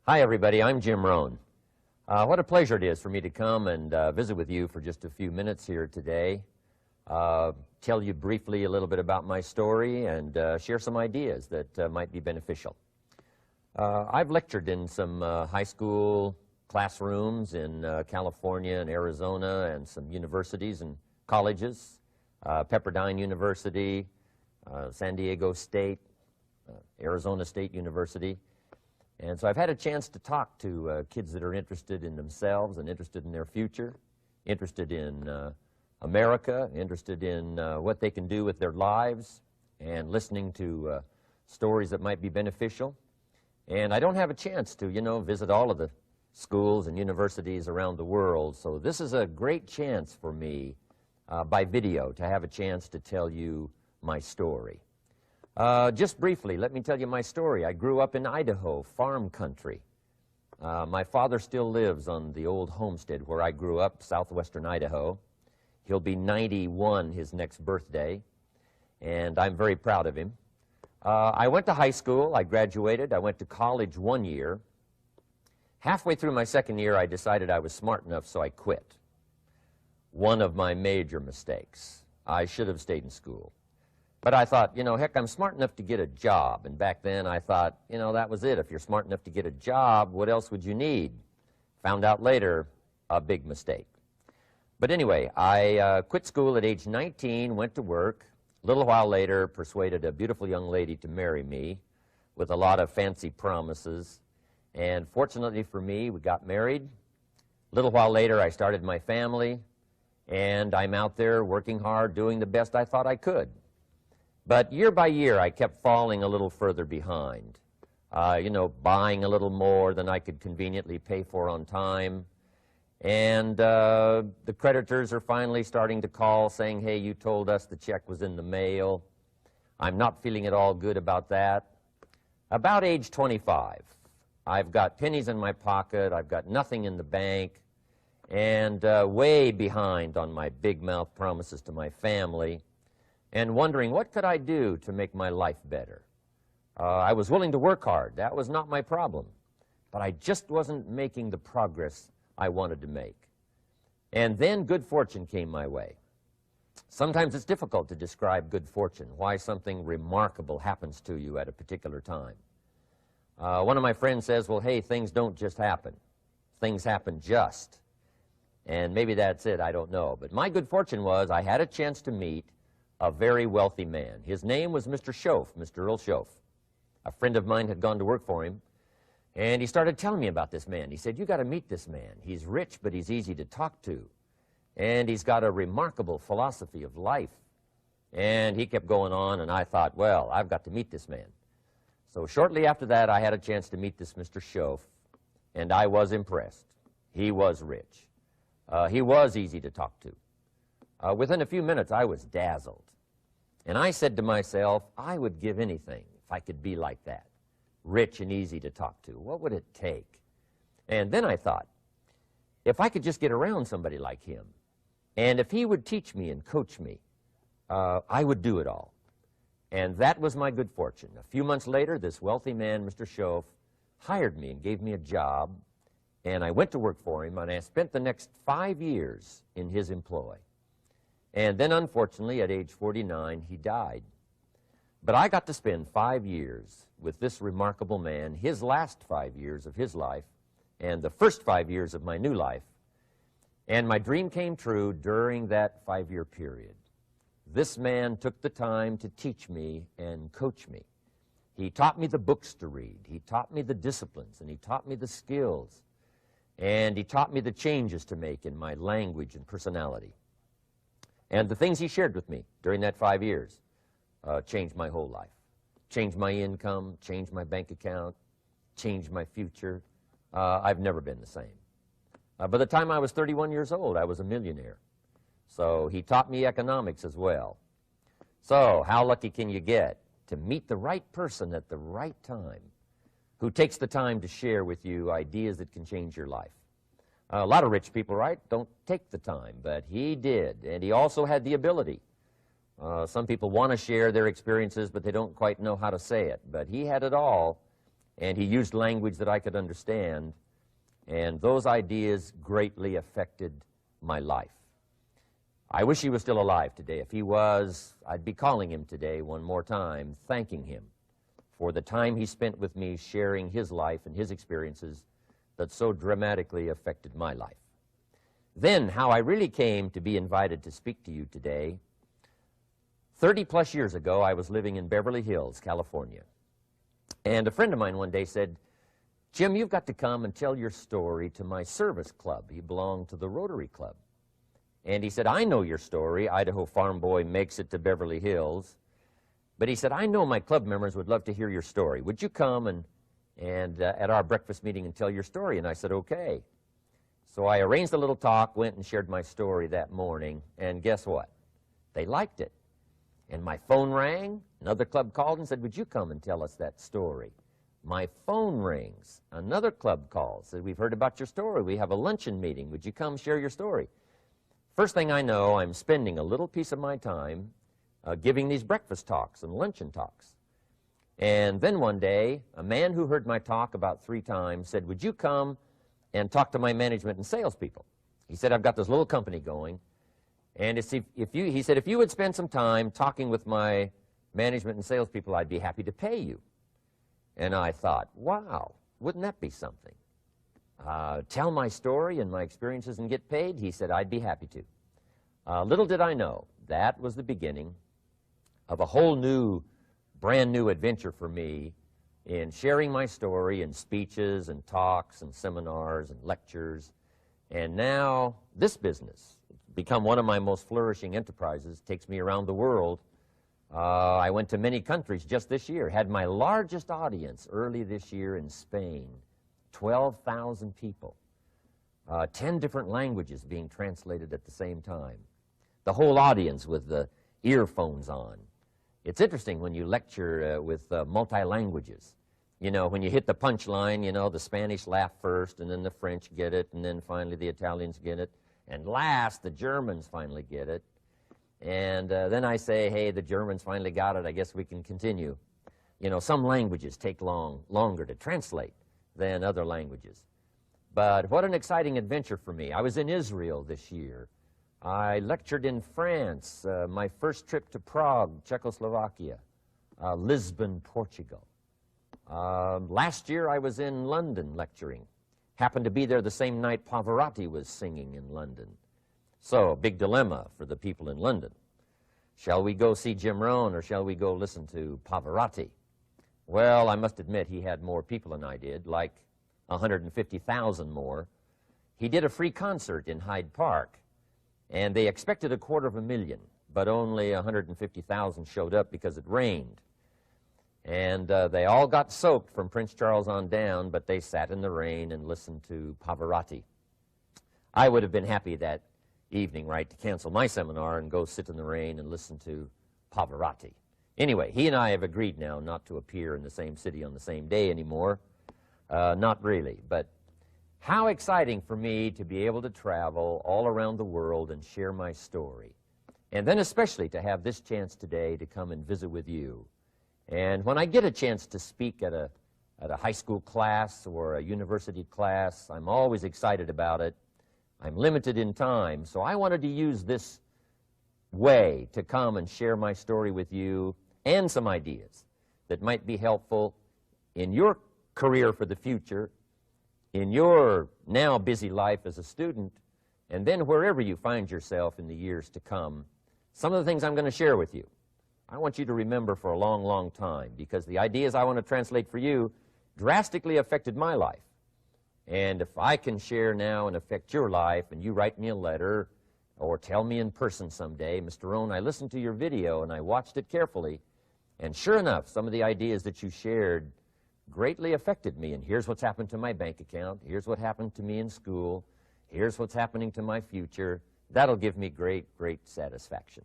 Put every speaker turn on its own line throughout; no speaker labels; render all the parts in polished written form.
Hi, everybody. I'm Jim Rohn. What a pleasure it is for me to come and visit with you for just a few minutes here today. Tell you briefly a little bit about my story and share some ideas that might be beneficial. I've lectured in some high school classrooms in California and Arizona and some universities and colleges, Pepperdine University, San Diego State, Arizona State University. And so I've had a chance to talk to kids that are interested in themselves and interested in their future, interested in America, interested in what they can do with their lives, and listening to stories that might be beneficial. And I don't have a chance to, visit all of the schools and universities around the world, so this is a great chance for me by video to have a chance to tell you my story. Just briefly, let me tell you my story. I grew up in Idaho, farm country. My father still lives on the old homestead where I grew up, southwestern Idaho. He'll be 91 his next birthday, and I'm very proud of him. I went to high school. I graduated. I went to college 1 year. Halfway through my second year, I decided I was smart enough, so I quit. One of my major mistakes. I should have stayed in school. But I thought, heck, I'm smart enough to get a job. And back then I thought, that was it. If you're smart enough to get a job, what else would you need? Found out later, a big mistake. But anyway, I quit school at age 19, went to work. A little while later, persuaded a beautiful young lady to marry me with a lot of fancy promises. And fortunately for me, we got married. A little while later, I started my family. And I'm out there working hard, doing the best I thought I could. But year by year, I kept falling a little further behind, buying a little more than I could conveniently pay for on time. And the creditors are finally starting to call saying, hey, you told us the check was in the mail. I'm not feeling at all good about that. About age 25, I've got pennies in my pocket, I've got nothing in the bank, and way behind on my big mouth promises to my family, and wondering what could I do to make my life better. I was willing to work hard. That was not my problem. But I just wasn't making the progress I wanted to make. And then good fortune came my way. Sometimes it's difficult to describe good fortune, why something remarkable happens to you at a particular time. One of my friends says, well, hey, things don't just happen. Things happen just. And maybe that's it, I don't know. But my good fortune was I had a chance to meet a very wealthy man. His name was Mr. Schoaf, Mr. Earl Schoaf. A friend of mine had gone to work for him, and he started telling me about this man. He said, you got to meet this man. He's rich, but he's easy to talk to, and he's got a remarkable philosophy of life. And he kept going on, and I thought, well, I've got to meet this man. So shortly after that, I had a chance to meet this Mr. Schoaf, and I was impressed. He was rich. He was easy to talk to. Within a few minutes, I was dazzled. And I said to myself, I would give anything if I could be like that, rich and easy to talk to. What would it take? And then I thought, if I could just get around somebody like him, and if he would teach me and coach me, I would do it all. And that was my good fortune. A few months later, this wealthy man, Mr. Schoaf, hired me and gave me a job, and I went to work for him, and I spent the next 5 years in his employ. And then, unfortunately, at age 49, he died. But I got to spend 5 years with this remarkable man, his last 5 years of his life, and the first 5 years of my new life. And my dream came true during that 5-year period. This man took the time to teach me and coach me. He taught me the books to read. He taught me the disciplines, and he taught me the skills. And he taught me the changes to make in my language and personality. And the things he shared with me during that 5 years changed my whole life, changed my income, changed my bank account, changed my future. I've never been the same. By the time I was 31 years old, I was a millionaire. So he taught me economics as well. So how lucky can you get to meet the right person at the right time who takes the time to share with you ideas that can change your life? A lot of rich people, right, don't take the time, but he did, and he also had the ability. Some people want to share their experiences, but they don't quite know how to say it, but he had it all, and he used language that I could understand, and those ideas greatly affected my life. I wish he was still alive today. If he was, I'd be calling him today one more time, thanking him for the time he spent with me sharing his life and his experiences that so dramatically affected my life. Then, how I really came to be invited to speak to you today. 30-plus years ago, I was living in Beverly Hills, California. And a friend of mine one day said, "Jim, you've got to come and tell your story to my service club." He belonged to the Rotary Club. And he said, "I know your story. Idaho farm boy makes it to Beverly Hills." But he said, "I know my club members would love to hear your story. Would you come and at our breakfast meeting and tell your story?" And I said, "Okay." So I arranged a little talk, went and shared my story that morning, and guess what? They liked it. And my phone rang. Another club called and said, "Would you come and tell us that story?" My phone rings. Another club calls, said, "We've heard about your story. We have a luncheon meeting. Would you come share your story?" First thing I know, I'm spending a little piece of my time giving these breakfast talks and luncheon talks. And then one day, a man who heard my talk about 3 times said, "Would you come and talk to my management and salespeople?" He said, "I've got this little company going, and he said, if you would spend some time talking with my management and salespeople, I'd be happy to pay you." And I thought, wow, wouldn't that be something? Tell my story and my experiences and get paid? He said, "I'd be happy to." Little did I know, that was the beginning of a whole new, brand new adventure for me in sharing my story in speeches and talks and seminars and lectures. And now this business, become one of my most flourishing enterprises, takes me around the world. I went to many countries just this year, had my largest audience early this year in Spain, 12,000 people, 10 different languages being translated at the same time, the whole audience with the earphones on. It's interesting when you lecture with multi-languages. You know, when you hit the punchline, you know, the Spanish laugh first, and then the French get it, and then finally the Italians get it, and last the Germans finally get it. And then I say, "Hey, the Germans finally got it. I guess we can continue." You know, some languages take longer to translate than other languages. But what an exciting adventure for me. I was in Israel this year. I lectured in France, my first trip to Prague, Czechoslovakia, Lisbon, Portugal. Last year I was in London lecturing. Happened to be there the same night Pavarotti was singing in London. So, big dilemma for the people in London. Shall we go see Jim Rohn, or shall we go listen to Pavarotti? Well, I must admit he had more people than I did, like 150,000 more. He did a free concert in Hyde Park, and they expected 250,000, but only 150,000 showed up because it rained. And they all got soaked from Prince Charles on down, but they sat in the rain and listened to Pavarotti. I would have been happy that evening, right, to cancel my seminar and go sit in the rain and listen to Pavarotti. Anyway, he and I have agreed now not to appear in the same city on the same day anymore. Not really, but how exciting for me to be able to travel all around the world and share my story. And then especially to have this chance today to come and visit with you. And when I get a chance to speak at a high school class or a university class, I'm always excited about it. I'm limited in time, so I wanted to use this way to come and share my story with you and some ideas that might be helpful in your career for the future, in your now busy life as a student, and then wherever you find yourself in the years to come. Some of the things I'm going to share with you, I want you to remember for a long, long time, because the ideas I want to translate for you drastically affected my life. And if I can share now and affect your life, and you write me a letter or tell me in person someday, "Mr. Rohn, I listened to your video and I watched it carefully, and sure enough, some of the ideas that you shared greatly affected me, and here's what's happened to my bank account, here's what happened to me in school, here's what's happening to my future," that'll give me great, great satisfaction.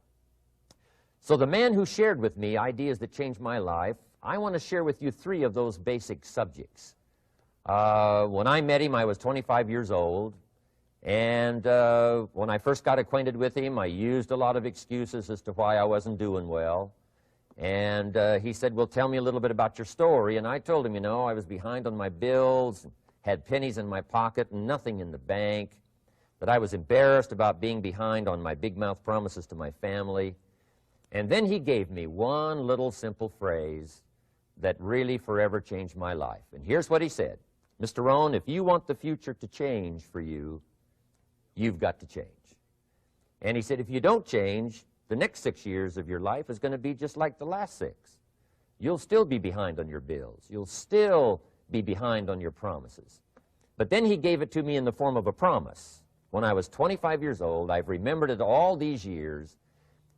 So the man who shared with me ideas that changed my life, I want to share with you 3 of those basic subjects. When I met him, I was 25 years old, and when I first got acquainted with him, I used a lot of excuses as to why I wasn't doing well. And he said, well, tell me a little bit about your story. And I told him, you know, I was behind on my bills, had pennies in my pocket and nothing in the bank, that I was embarrassed about being behind on my big mouth promises to my family. And then he gave me one little simple phrase that really forever changed my life. And here's what he said: Mr. Rohn, if you want the future to change for you, you've got to change. And he said, if you don't change, the next 6 years of your life is going to be just like the last 6. You'll still be behind on your bills. You'll still be behind on your promises. But then he gave it to me in the form of a promise. When I was 25 years old, I've remembered it all these years,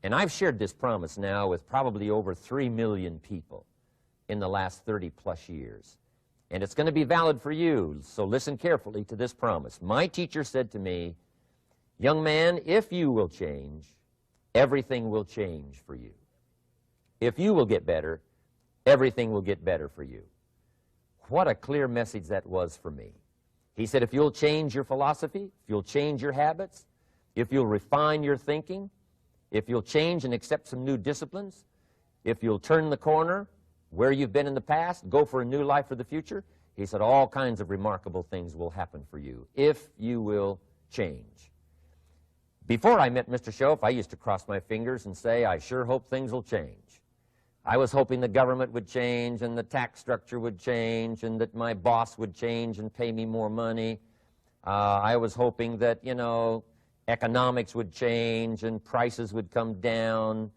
and I've shared this promise now with probably over 3 million people in the last 30-plus years. And it's going to be valid for you, so listen carefully to this promise. My teacher said to me, young man, if you will change, everything will change for you. If you will get better, everything will get better for you. What a clear message that was for me. He said, if you'll change your philosophy, if you'll change your habits, if you'll refine your thinking, if you'll change and accept some new disciplines, if you'll turn the corner where you've been in the past, go for a new life for the future, he said, all kinds of remarkable things will happen for you if you will change. Before I met Mr. Schoaf, I used to cross my fingers and say, I sure hope things will change. I was hoping the government would change and the tax structure would change and that my boss would change and pay me more money. I was hoping that, you know, economics would change and prices would come down.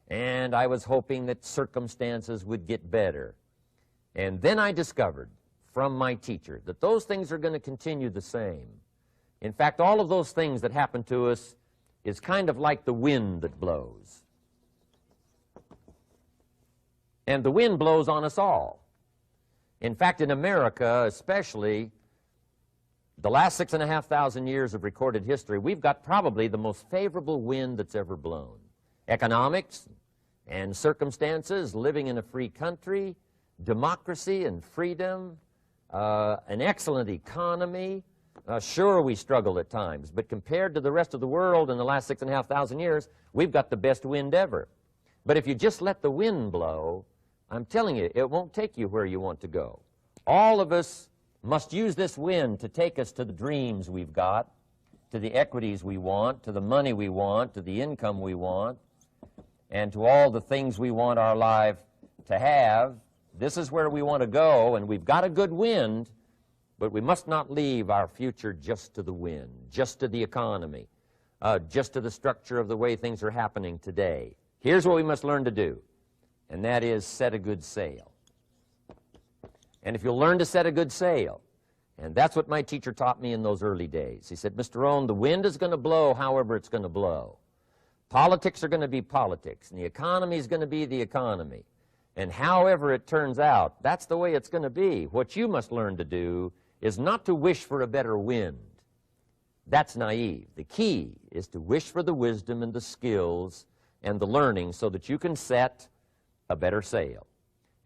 And I was hoping that circumstances would get better. And then I discovered from my teacher that those things are going to continue the same. In fact, all of those things that happen to us is kind of like the wind that blows. And the wind blows on us all. In fact, in America especially, the last 6,500 years of recorded history, we've got probably the most favorable wind that's ever blown. Economics and circumstances, living in a free country, democracy and freedom, an excellent economy. Sure, we struggle at times, but compared to the rest of the world in the last 6,500 years, we've got the best wind ever. But if you just let the wind blow, I'm telling you, it won't take you where you want to go. All of us must use this wind to take us to the dreams we've got, to the equities we want, to the money we want, to the income we want, and to all the things we want our life to have. This is where we want to go, and we've got a good wind, but we must not leave our future just to the wind, just to the economy, just to the structure of the way things are happening today. Here's what we must learn to do, and that is set a good sail. And if you'll learn to set a good sail, and that's what my teacher taught me in those early days. He said, Mr. Rohn, the wind is going to blow however it's going to blow. Politics are going to be politics, and the economy is going to be the economy. And however it turns out, that's the way it's going to be. What you must learn to do is not to wish for a better wind. That's naive. The key is to wish for the wisdom and the skills and the learning so that you can set a better sail.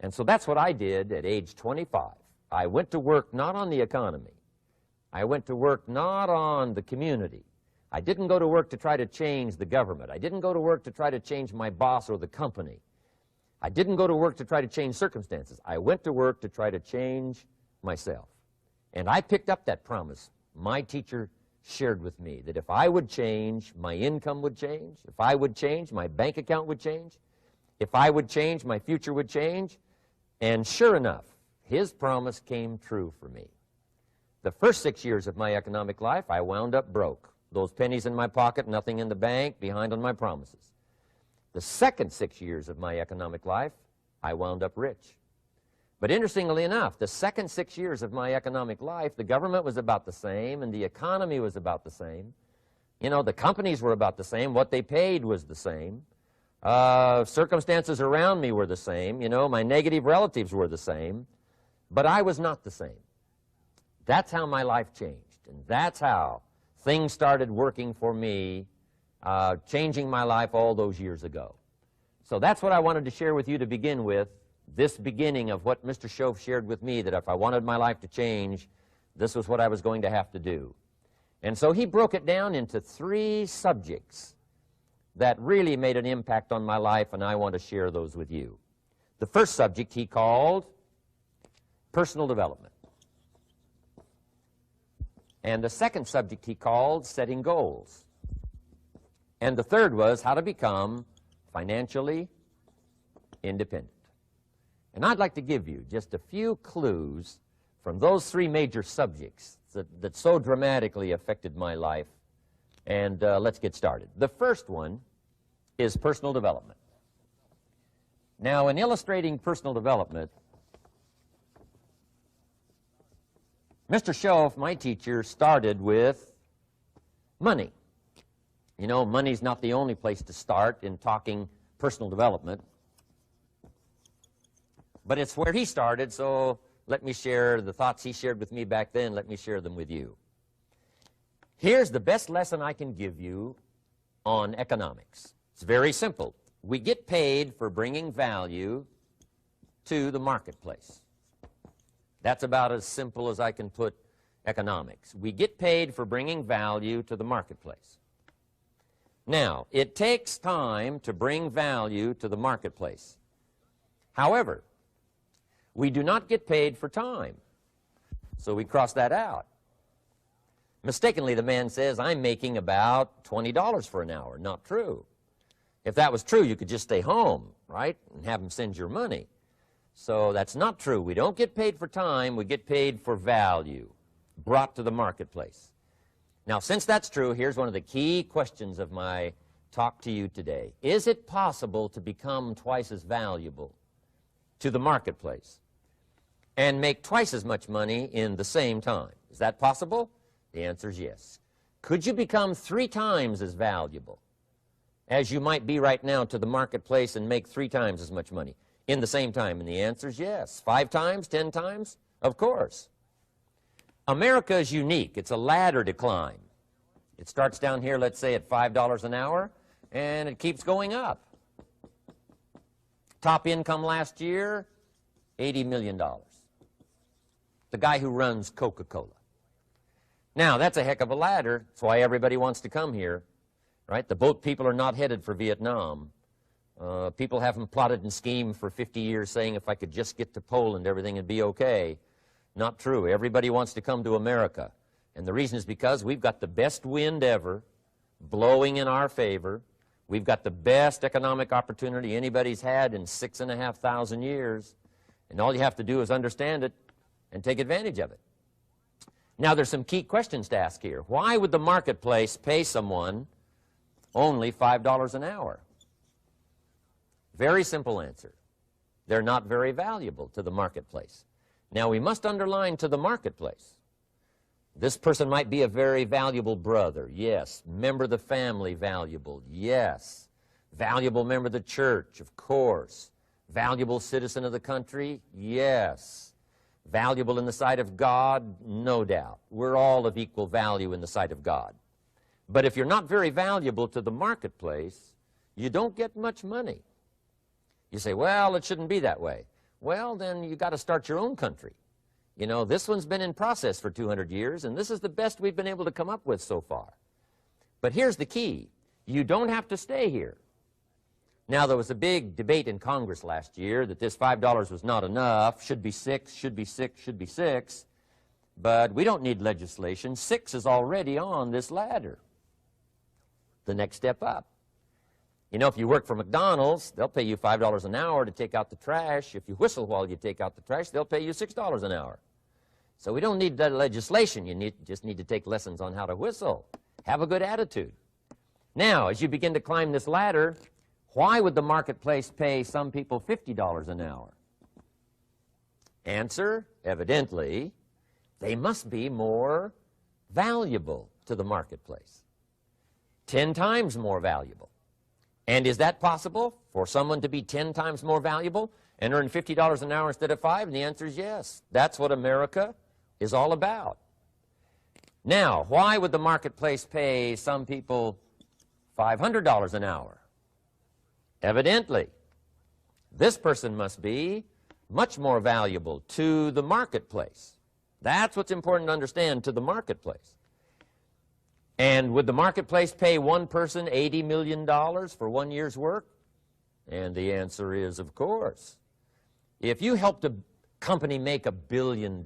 And so that's what I did at age 25. I went to work not on the economy. I went to work not on the community. I didn't go to work to try to change the government. I didn't go to work to try to change my boss or the company. I didn't go to work to try to change circumstances. I went to work to try to change myself. And I picked up that promise my teacher shared with me, that if I would change, my income would change. If I would change, my bank account would change. If I would change, my future would change. And sure enough, his promise came true for me. The first 6 years of my economic life, I wound up broke. Those pennies in my pocket, nothing in the bank, behind on my promises. The second 6 years of my economic life, I wound up rich. But interestingly enough, the second 6 years of my economic life, the government was about the same and the economy was about the same. You know, the companies were about the same. What they paid was the same. Circumstances around me were the same. You know, my negative relatives were the same. But I was not the same. That's how my life changed. And that's how things started working for me, changing my life all those years ago. So that's what I wanted to share with you to begin with, this beginning of what Mr. Schoaf shared with me, that if I wanted my life to change, this was what I was going to have to do. And so he broke it down into 3 subjects that really made an impact on my life, and I want to share those with you. The first subject he called personal development. And the second subject he called setting goals. And the third was how to become financially independent. And I'd like to give you just a few clues from those three major subjects that so dramatically affected my life. And let's get started. The first one is personal development. Now, in illustrating personal development, Mr. Schoaf, my teacher, started with money. You know, money's not the only place to start in talking personal development, but it's where he started, so let me share the thoughts he shared with me back then. Let me share them with you. Here's the best lesson I can give you on economics. It's very simple. We get paid for bringing value to the marketplace. That's about as simple as I can put economics. We get paid for bringing value to the marketplace. Now, it takes time to bring value to the marketplace. However, we do not get paid for time, so we cross that out. Mistakenly, the man says, I'm making about $20 for an hour. Not true. If that was true, you could just stay home, right, and have them send your money. So that's not true. We don't get paid for time. We get paid for value brought to the marketplace. Now, since that's true, here's one of the key questions of my talk to you today. Is it possible to become twice as valuable to the marketplace and make twice as much money in the same time? Is that possible? The answer is yes. Could you become 3 times as valuable as you might be right now to the marketplace and make 3 times as much money in the same time? And the answer is yes. 5 times, 10 times? Of course. America is unique. It's a ladder to climb. It starts down here, let's say, at $5 an hour, and it keeps going up. Top income last year, $80 million. The guy who runs Coca-Cola. Now, that's a heck of a ladder. That's why everybody wants to come here, right? The boat people are not headed for Vietnam. People haven't plotted and schemed for 50 years saying if I could just get to Poland, everything would be okay. Not true. Everybody wants to come to America. And the reason is because we've got the best wind ever blowing in our favor. We've got the best economic opportunity anybody's had in 6,500 years. And all you have to do is understand it and take advantage of it. Now, there's some key questions to ask here. Why would the marketplace pay someone only $5 an hour? Very simple answer. They're not very valuable to the marketplace. Now, we must underline to the marketplace. This person might be a very valuable brother. Yes. Member of the family, valuable. Yes. Valuable member of the church, of course. Valuable citizen of the country? Yes. Valuable in the sight of God? No doubt. We're all of equal value in the sight of God. But if you're not very valuable to the marketplace, you don't get much money. You say, well, it shouldn't be that way. Well, then you got to start your own country. You know, this one's been in process for 200 years, and this is the best we've been able to come up with so far. But here's the key. You don't have to stay here. Now, there was a big debate in Congress last year that this $5 was not enough, should be 6, should be 6, should be 6. But we don't need legislation. 6 is already on this ladder. The next step up. You know, if you work for McDonald's, they'll pay you $5 an hour to take out the trash. If you whistle while you take out the trash, they'll pay you $6 an hour. So we don't need that legislation. You just need to take lessons on how to whistle. Have a good attitude. Now, as you begin to climb this ladder, why would the marketplace pay some people $50 an hour? Answer, evidently, they must be more valuable to the marketplace. 10 times more valuable. And is that possible for someone to be 10 times more valuable and earn $50 an hour instead of 5? And the answer is yes. That's what America is all about. Now, why would the marketplace pay some people $500 an hour? Evidently, this person must be much more valuable to the marketplace. That's what's important to understand, to the marketplace. And would the marketplace pay one person $80 million for 1 year's work? And the answer is, of course. If you helped a company make $1 billion,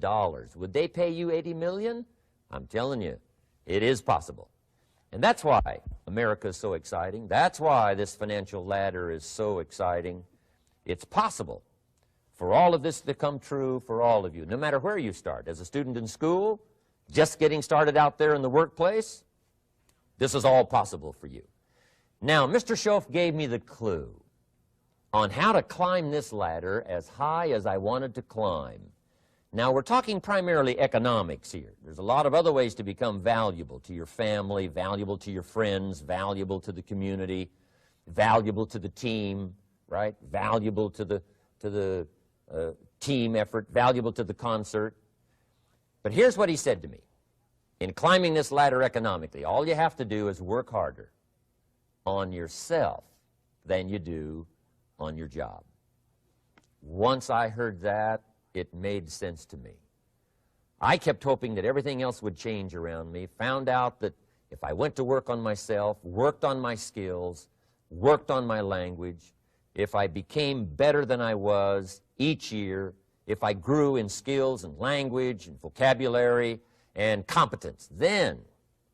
would they pay you $80 million? I'm telling you, it is possible. And that's why America is so exciting. That's why this financial ladder is so exciting. It's possible for all of this to come true for all of you, no matter where you start. As a student in school, just getting started out there in the workplace, this is all possible for you. Now, Mr. Schoaf gave me the clue on how to climb this ladder as high as I wanted to climb. Now, we're talking primarily economics here. There's a lot of other ways to become valuable to your family, valuable to your friends, valuable to the community, valuable to the team, right? Valuable to the team effort, valuable to the concert. But here's what he said to me. In climbing this ladder economically, all you have to do is work harder on yourself than you do on your job. Once I heard that, it made sense to me. I kept hoping that everything else would change around me, found out that if I went to work on myself, worked on my skills, worked on my language, if I became better than I was each year, if I grew in skills and language and vocabulary and competence, then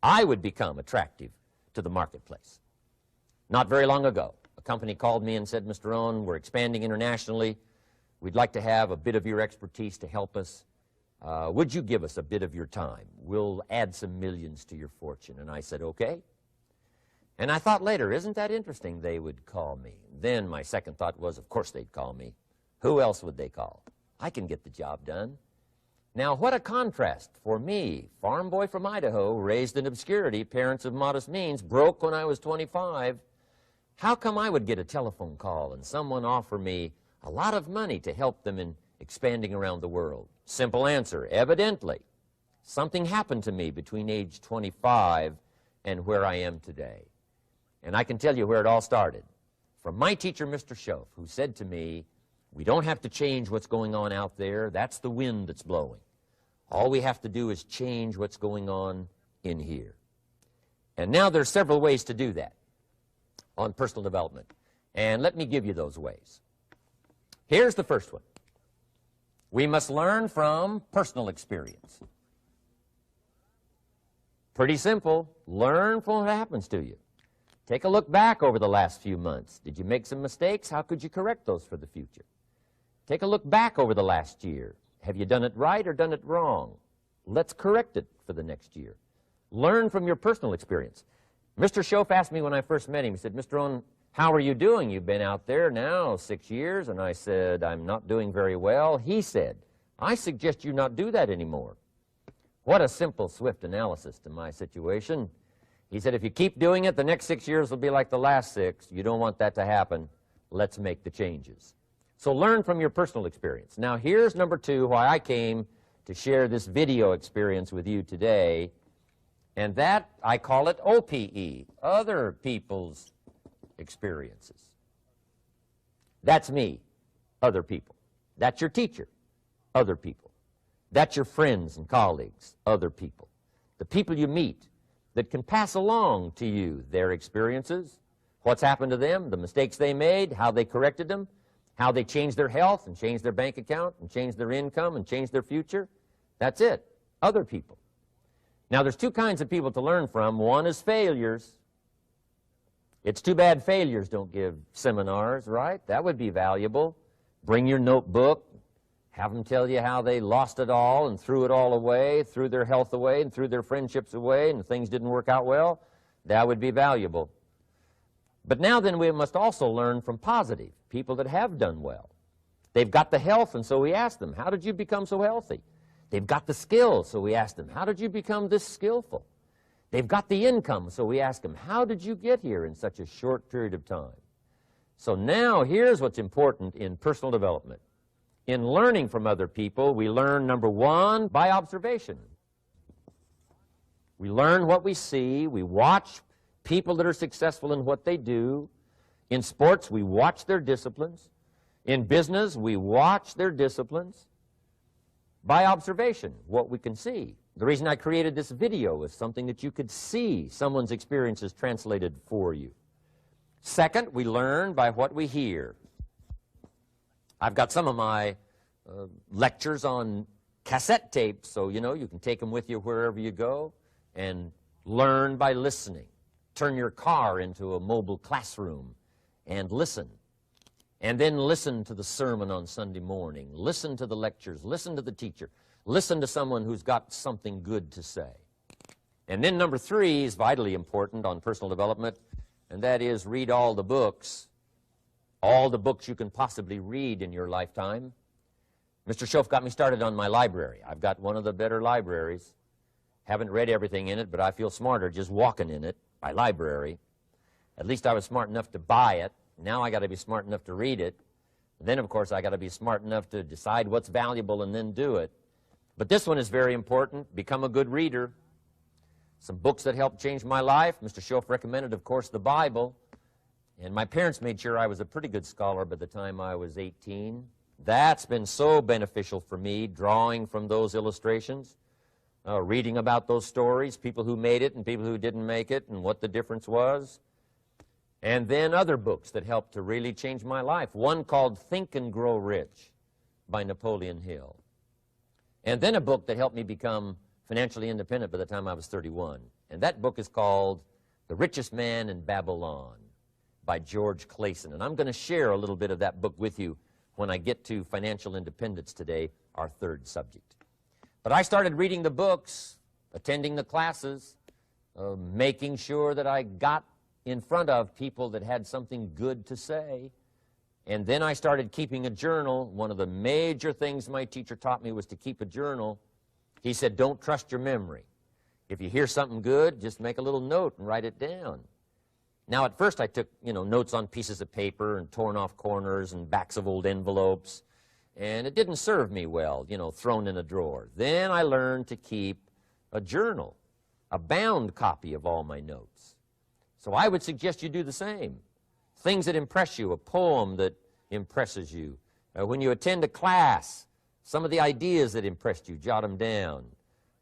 I would become attractive to the marketplace. Not very long ago, a company called me and said, Mr. Rohn, we're expanding internationally. We'd like to have a bit of your expertise to help us. Would you give us a bit of your time? We'll add some millions to your fortune. And I said, okay. And I thought later, isn't that interesting they would call me? Then my second thought was, of course they'd call me. Who else would they call? I can get the job done. Now, what a contrast for me, farm boy from Idaho, raised in obscurity, parents of modest means, broke when I was 25. How come I would get a telephone call and someone offer me a lot of money to help them in expanding around the world? Simple answer, evidently. Something happened to me between age 25 and where I am today. And I can tell you where it all started. From my teacher, Mr. Schoaf, who said to me, we don't have to change what's going on out there. That's the wind that's blowing. All we have to do is change what's going on in here. And now there's several ways to do that on personal development. And let me give you those ways. Here's the first one. We must learn from personal experience. Pretty simple. Learn from what happens to you. Take a look back over the last few months. Did you make some mistakes? How could you correct those for the future? Take a look back over the last year. Have you done it right or done it wrong? Let's correct it for the next year. Learn from your personal experience. Mr. Schoaf asked me when I first met him, he said, Mr. Rohn, how are you doing? You've been out there now 6 years. And I said, I'm not doing very well. He said, I suggest you not do that anymore. What a simple, swift analysis to my situation. He said, if you keep doing it, the next 6 years will be like the last 6. You don't want that to happen. Let's make the changes. So learn from your personal experience. Now, here's number 2, why I came to share this video experience with you today. And that, I call it OPE, other people's experiences. That's me, other people. That's your teacher, other people. That's your friends and colleagues, other people. The people you meet that can pass along to you their experiences, what's happened to them, the mistakes they made, how they corrected them, how they changed their health and changed their bank account and changed their income and changed their future. That's it, other people. Now, there's 2 kinds of people to learn from. One is failures. It's too bad failures don't give seminars, right? That would be valuable. Bring your notebook, have them tell you how they lost it all and threw it all away, threw their health away and threw their friendships away and things didn't work out well. That would be valuable. But now then we must also learn from positive, people that have done well. They've got the health, and so we ask them, how did you become so healthy? They've got the skills, so we ask them, how did you become this skillful? They've got the income, so we ask them, how did you get here in such a short period of time? So now here's what's important in personal development. In learning from other people, we learn, number 1, by observation. We learn what we see. We watch people that are successful in what they do. In sports, we watch their disciplines. In business, we watch their disciplines. By observation, what we can see. The reason I created this video was something that you could see someone's experiences translated for you. Second, we learn by what we hear. I've got some of my lectures on cassette tapes, so you can take them with you wherever you go and learn by listening. Turn your car into a mobile classroom and listen. And then listen to the sermon on Sunday morning. Listen to the lectures. Listen to the teacher. Listen to someone who's got something good to say. And then number 3 is vitally important on personal development, and that is read all the books you can possibly read in your lifetime. Mr. Schoaf got me started on my library. I've got one of the better libraries. Haven't read everything in it, but I feel smarter just walking in it, my library. At least I was smart enough to buy it. Now I got to be smart enough to read it. And then, of course, I got to be smart enough to decide what's valuable and then do it. But this one is very important. Become a good reader. Some books that helped change my life. Mr. Schoaf recommended, of course, the Bible. And my parents made sure I was a pretty good scholar by the time I was 18. That's been so beneficial for me, drawing from those illustrations, reading about those stories, people who made it and people who didn't make it, and what the difference was. And then other books that helped to really change my life. One called Think and Grow Rich by Napoleon Hill. And then a book that helped me become financially independent by the time I was 31. And that book is called The Richest Man in Babylon by George Clason. And I'm going to share a little bit of that book with you when I get to financial independence today, our third subject. But I started reading the books, attending the classes, making sure that I got in front of people that had something good to say. And then I started keeping a journal. One of the major things my teacher taught me was to keep a journal. He said, don't trust your memory. If you hear something good, just make a little note and write it down. Now, at first I took, notes on pieces of paper and torn off corners and backs of old envelopes. And it didn't serve me well, thrown in a drawer. Then I learned to keep a journal, a bound copy of all my notes. So I would suggest you do the same. Things that impress you, a poem that impresses you. When you attend a class, some of the ideas that impressed you, jot them down.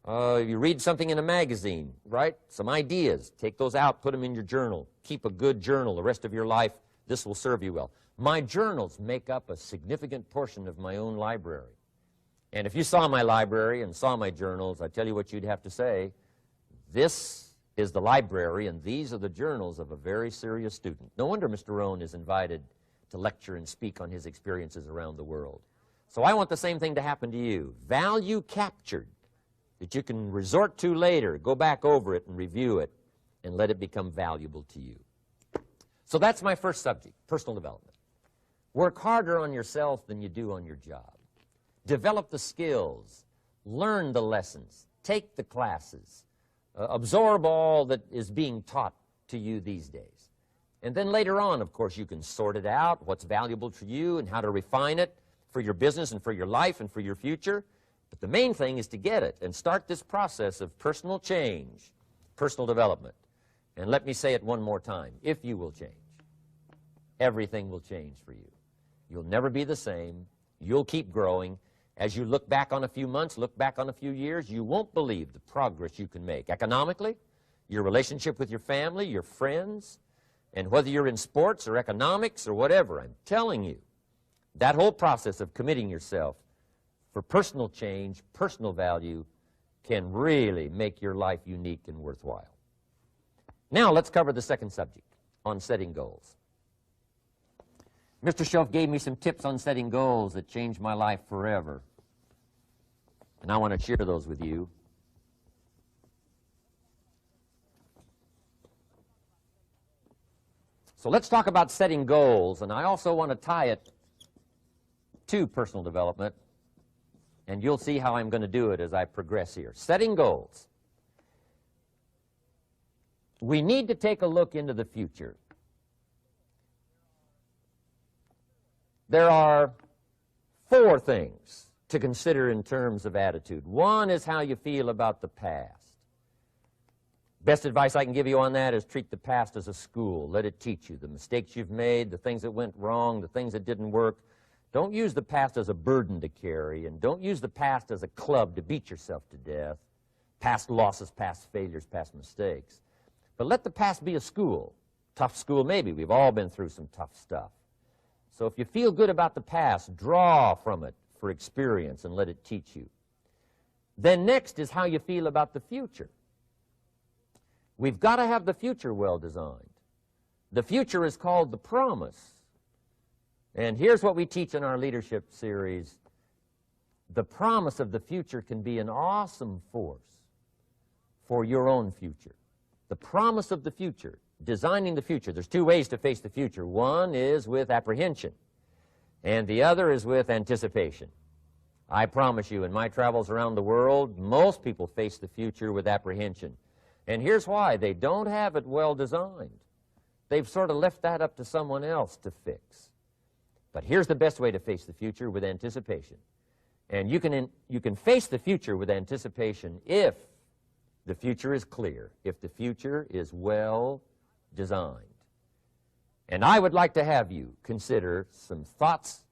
You read something in a magazine, right? Some ideas. Take those out, put them in your journal. Keep a good journal the rest of your life. This will serve you well. My journals make up a significant portion of my own library. And if you saw my library and saw my journals, I tell you what you'd have to say. This is the library, and these are the journals of a very serious student. No wonder Mr. Rohn is invited to lecture and speak on his experiences around the world. So I want the same thing to happen to you. Value captured that you can resort to later, go back over it and review it, and let it become valuable to you. So that's my first subject, personal development. Work harder on yourself than you do on your job. Develop the skills. Learn the lessons. Take the classes. Absorb all that is being taught to you these days. And then later on, of course, you can sort it out, what's valuable to you and how to refine it for your business and for your life and for your future. But the main thing is to get it and start this process of personal change, personal development. And let me say it one more time. If you will change, everything will change for you. You'll never be the same. You'll keep growing. As you look back on a few months, look back on a few years, you won't believe the progress you can make. Economically, your relationship with your family, your friends, and whether you're in sports or economics or whatever, I'm telling you, that whole process of committing yourself for personal change, personal value, can really make your life unique and worthwhile. Now let's cover the second subject, on setting goals. Mr. Schoaf gave me some tips on setting goals that changed my life forever. And I want to share those with you. So let's talk about setting goals, and I also want to tie it to personal development, and you'll see how I'm going to do it as I progress here. Setting goals. We need to take a look into the future. There are 4 things to consider in terms of attitude. One is how you feel about the past. Best advice I can give you on that is treat the past as a school. Let it teach you the mistakes you've made, the things that went wrong, the things that didn't work. Don't use the past as a burden to carry, and don't use the past as a club to beat yourself to death. past losses, past failures, past mistakes. But let the past be a school. Tough school maybe. We've all been through some tough stuff. So if you feel good about the past, draw from it for experience and let it teach you. Then next is how you feel about the future. We've got to have the future well designed. The future is called the promise. And here's what we teach in our leadership series. The promise of the future can be an awesome force for your own future. The promise of the future, designing the future. There's two ways to face the future. One is with apprehension, and the other is with anticipation. I promise you, in my travels around the world, most people face the future with apprehension. And here's why. They don't have it well designed. They've sort of left that up to someone else to fix. But here's the best way to face the future, with anticipation. And you can face the future with anticipation if the future is clear, if the future is well designed. And I would like to have you consider some thoughts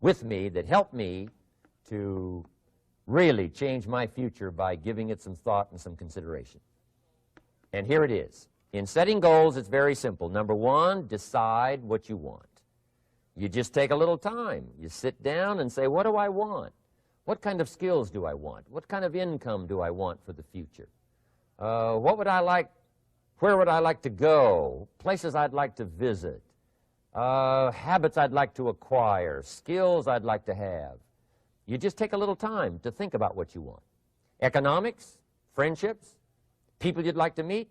with me that help me to really change my future by giving it some thought and some consideration. And here it is. In setting goals, it's very simple. Number one, decide what you want. You just take a little time. You sit down and say, what do I want? What kind of skills do I want? What kind of income do I want for the future? What would I like? Where would I like to go? Places I'd like to visit. Habits I'd like to acquire. Skills I'd like to have. You just take a little time to think about what you want. Economics, friendships, people you'd like to meet,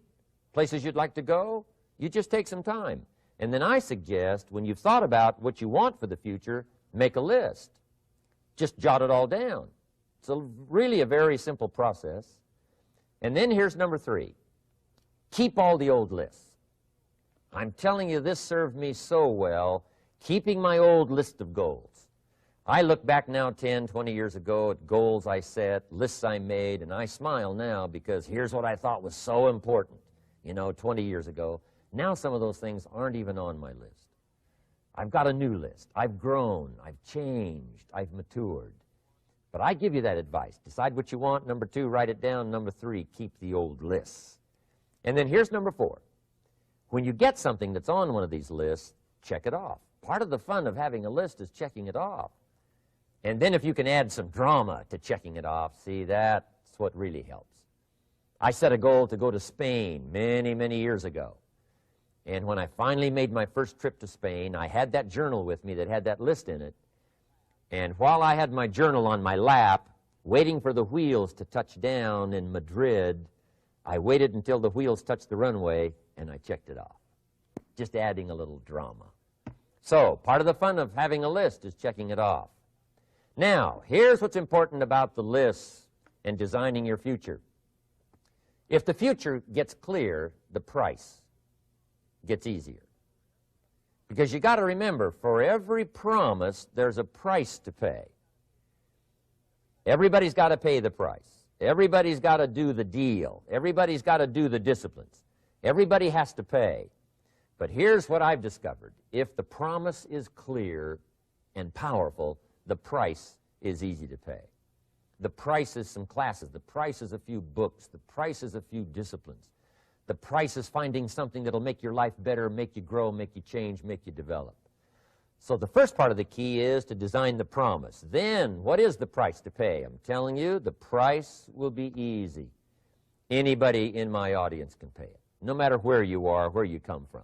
places you'd like to go. You just take some time. And then I suggest, when you've thought about what you want for the future, make a list. Just jot it all down. It's really a very simple process. And then here's number three. Keep all the old lists. I'm telling you, this served me so well, keeping my old list of goals. I look back now 10, 20 years ago at goals I set, lists I made, and I smile now because here's what I thought was so important, 20 years ago. Now some of those things aren't even on my list. I've got a new list. I've grown. I've changed. I've matured. But I give you that advice. Decide what you want. Number two, write it down. Number three, keep the old lists. And then here's number four. When you get something that's on one of these lists, check it off. Part of the fun of having a list is checking it off. And then if you can add some drama to checking it off, see, that's what really helps. I set a goal to go to Spain many, many years ago. And when I finally made my first trip to Spain, I had that journal with me that had that list in it. And while I had my journal on my lap, waiting for the wheels to touch down in Madrid, I waited until the wheels touched the runway, and I checked it off, just adding a little drama. So part of the fun of having a list is checking it off. Now, here's what's important about the lists and designing your future. If the future gets clear, the price gets easier. Because you got to remember, for every promise, there's a price to pay. Everybody's got to pay the price. Everybody's got to do the deal. Everybody's got to do the disciplines. Everybody has to pay. But here's what I've discovered. If the promise is clear and powerful, the price is easy to pay. The price is some classes. The price is a few books. The price is a few disciplines. The price is finding something that'll make your life better, make you grow, make you change, make you develop. So the first part of the key is to design the promise. Then, what is the price to pay? I'm telling you, the price will be easy. Anybody in my audience can pay it, no matter where you are, where you come from.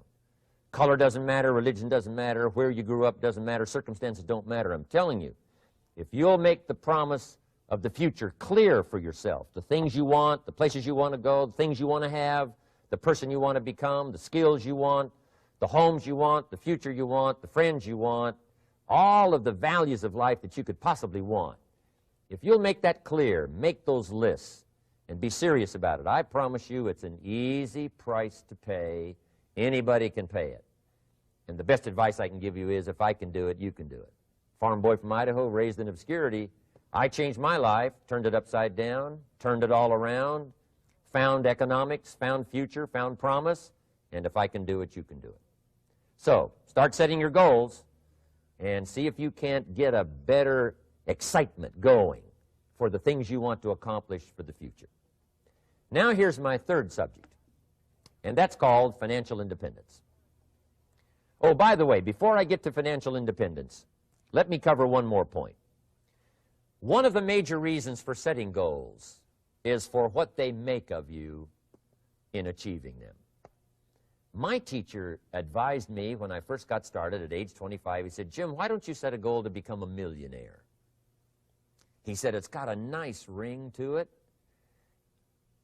Color doesn't matter, religion doesn't matter, where you grew up doesn't matter, circumstances don't matter. I'm telling you, if you'll make the promise of the future clear for yourself, the things you want, the places you want to go, the things you want to have, the person you want to become, the skills you want, the homes you want, the future you want, the friends you want, all of the values of life that you could possibly want. If you'll make that clear, make those lists, and be serious about it, I promise you it's an easy price to pay. Anybody can pay it. And the best advice I can give you is, if I can do it, you can do it. Farm boy from Idaho, raised in obscurity, I changed my life, turned it upside down, turned it all around, found economics, found future, found promise, and if I can do it, you can do it. So, start setting your goals and see if you can't get a better excitement going for the things you want to accomplish for the future. Now here's my third subject, and that's called financial independence. Oh, by the way, before I get to financial independence, let me cover one more point. One of the major reasons for setting goals is for what they make of you in achieving them. My teacher advised me when I first got started at age 25, he said, "Jim, why don't you set a goal to become a millionaire?" He said, "It's got a nice ring to it.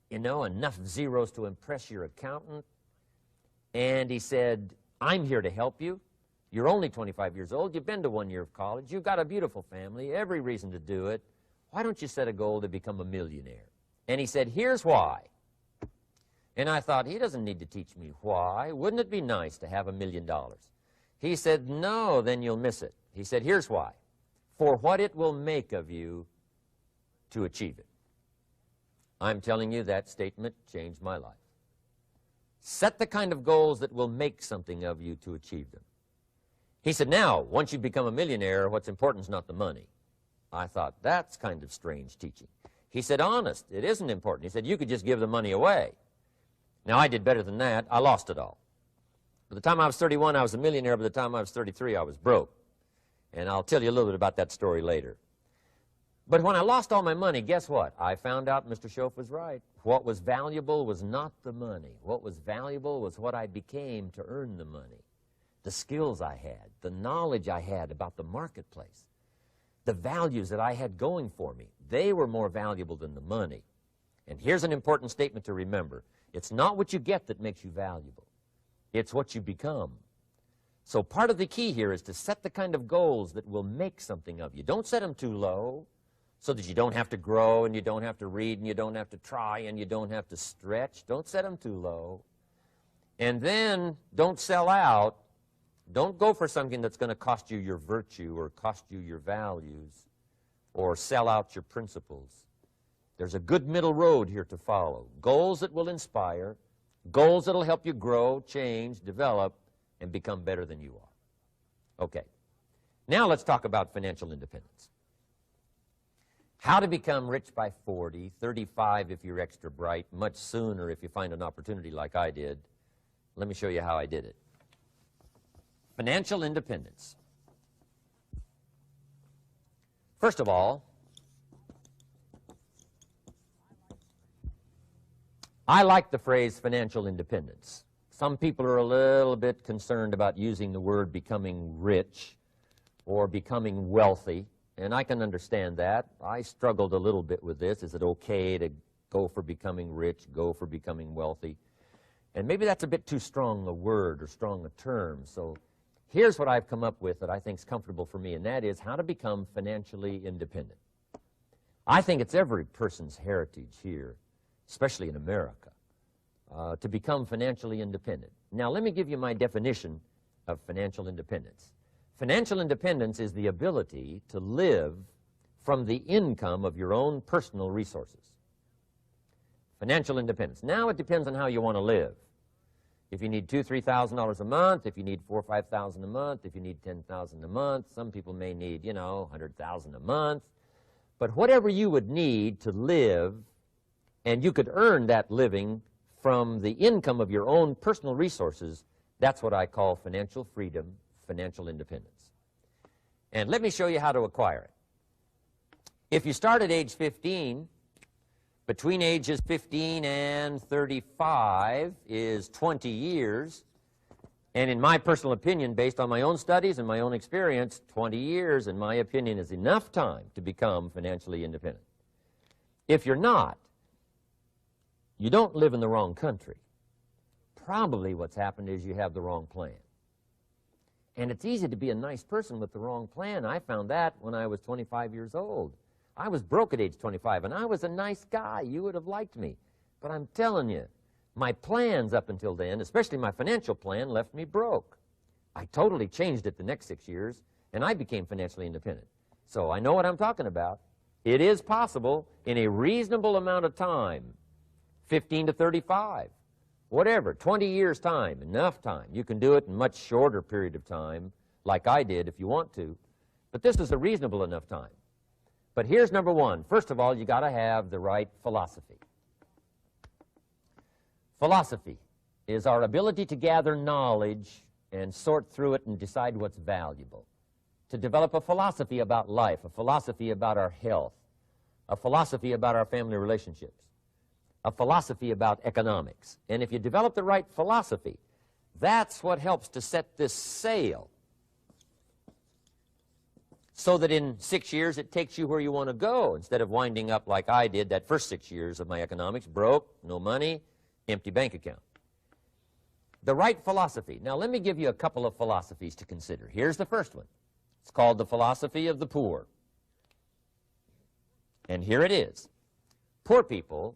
You know, enough zeros to impress your accountant." And he said, "I'm here to help you. You're only 25 years old. You've been to 1 year of college. You've got a beautiful family, every reason to do it. Why don't you set a goal to become a millionaire?" And he said, "Here's why." And I thought, he doesn't need to teach me why. Wouldn't it be nice to have $1 million? He said, "No, then you'll miss it." He said, "Here's why. For what it will make of you to achieve it." I'm telling you, that statement changed my life. Set the kind of goals that will make something of you to achieve them. He said, "Now, once you become a millionaire, what's important is not the money." I thought, that's kind of strange teaching. He said, "Honest, it isn't important." He said, "You could just give the money away." Now, I did better than that. I lost it all. By the time I was 31, I was a millionaire. By the time I was 33, I was broke. And I'll tell you a little bit about that story later. But when I lost all my money, guess what? I found out Mr. Schoaf was right. What was valuable was not the money. What was valuable was what I became to earn the money. The skills I had, the knowledge I had about the marketplace, the values that I had going for me. They were more valuable than the money. And here's an important statement to remember. It's not what you get that makes you valuable. It's what you become. So part of the key here is to set the kind of goals that will make something of you. Don't set them too low so that you don't have to grow and you don't have to read and you don't have to try and you don't have to stretch. Don't set them too low. And then don't sell out. Don't go for something that's going to cost you your virtue or cost you your values or sell out your principles. There's a good middle road here to follow. Goals that will inspire, goals that will help you grow, change, develop, and become better than you are. Okay. Now let's talk about financial independence. How to become rich by 40, 35 if you're extra bright, much sooner if you find an opportunity like I did. Let me show you how I did it. Financial independence. First of all, I like the phrase financial independence. Some people are a little bit concerned about using the word becoming rich or becoming wealthy, and I can understand that. I struggled a little bit with this. Is it okay to go for becoming rich, go for becoming wealthy? And maybe that's a bit too strong a word or strong a term. So here's what I've come up with that I think is comfortable for me, and that is how to become financially independent. I think it's every person's heritage here, especially in America, to become financially independent. Now, let me give you my definition of financial independence. Financial independence is the ability to live from the income of your own personal resources. Financial independence. Now, it depends on how you want to live. If you need $2,000, $3,000 a month, if you need $4,000 or $5,000 a month, if you need $10,000 a month, some people may need, $100,000 a month. But whatever you would need to live, and you could earn that living from the income of your own personal resources, that's what I call financial freedom, financial independence. And let me show you how to acquire it. If you start at age 15, between ages 15 and 35 is 20 years, and in my personal opinion, based on my own studies and my own experience, 20 years, in my opinion, is enough time to become financially independent. If you're not, you don't live in the wrong country. Probably what's happened is you have the wrong plan. And it's easy to be a nice person with the wrong plan. I found that when I was 25 years old. I was broke at age 25, and I was a nice guy. You would have liked me. But I'm telling you, my plans up until then, especially my financial plan, left me broke. I totally changed it the next 6 years, and I became financially independent. So I know what I'm talking about. It is possible in a reasonable amount of time, 15 to 35, whatever, 20 years' time, enough time. You can do it in a much shorter period of time, like I did if you want to. But this is a reasonable enough time. But here's number one. First of all, you got to have the right philosophy. Philosophy is our ability to gather knowledge and sort through it and decide what's valuable. To develop a philosophy about life, a philosophy about our health, a philosophy about our family relationships, a philosophy about economics. And if you develop the right philosophy, that's what helps to set this sail so that in 6 years it takes you where you want to go instead of winding up like I did that first 6 years of my economics, broke, no money, empty bank account. The right philosophy. Now let me give you a couple of philosophies to consider. Here's the first one. It's called the philosophy of the poor. And here it is. Poor people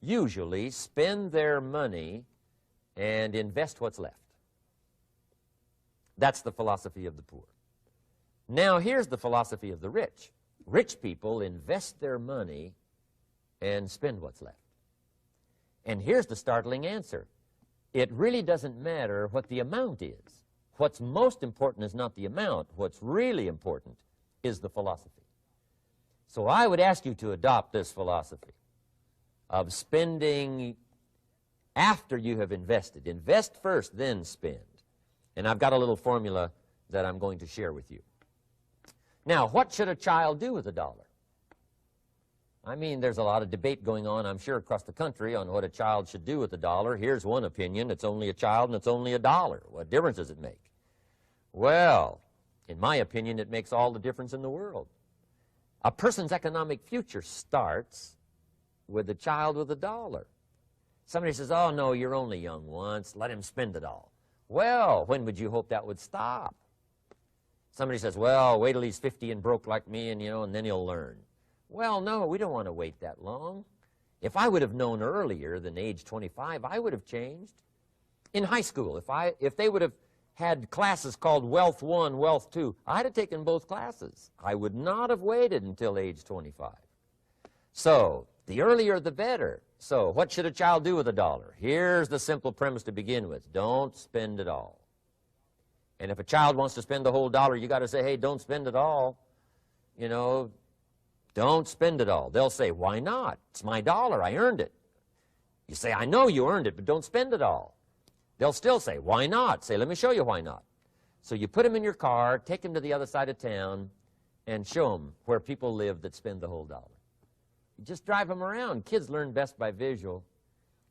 usually spend their money and invest what's left. That's the philosophy of the poor. Now here's the philosophy of the rich. Rich people invest their money and spend what's left. And here's the startling answer. It really doesn't matter what the amount is. What's most important is not the amount. What's really important is the philosophy. So I would ask you to adopt this philosophy of spending after you have invested. Invest first, then spend. And I've got a little formula that I'm going to share with you. Now, what should a child do with a dollar? I mean, there's a lot of debate going on, I'm sure, across the country on what a child should do with a dollar. Here's one opinion. It's only a child and it's only a dollar. What difference does it make? Well, in my opinion, it makes all the difference in the world. A person's economic future starts with a child with a dollar. Somebody says, oh, no, you're only young once. Let him spend it all. Well, when would you hope that would stop? Somebody says, well, wait till he's 50 and broke like me, and then he'll learn. Well, no, we don't want to wait that long. If I would have known earlier than age 25, I would have changed. In high school, if they would have had classes called Wealth 1, Wealth 2, I'd have taken both classes. I would not have waited until age 25. So, the earlier the better. So, what should a child do with a dollar? Here's the simple premise to begin with. Don't spend it all. And if a child wants to spend the whole dollar, you got to say, hey, don't spend it all. Don't spend it all. They'll say, why not? It's my dollar. I earned it. You say, I know you earned it, but don't spend it all. They'll still say, why not? Say, let me show you why not. So you put them in your car, take them to the other side of town, and show them where people live that spend the whole dollar. You just drive them around. Kids learn best by visual.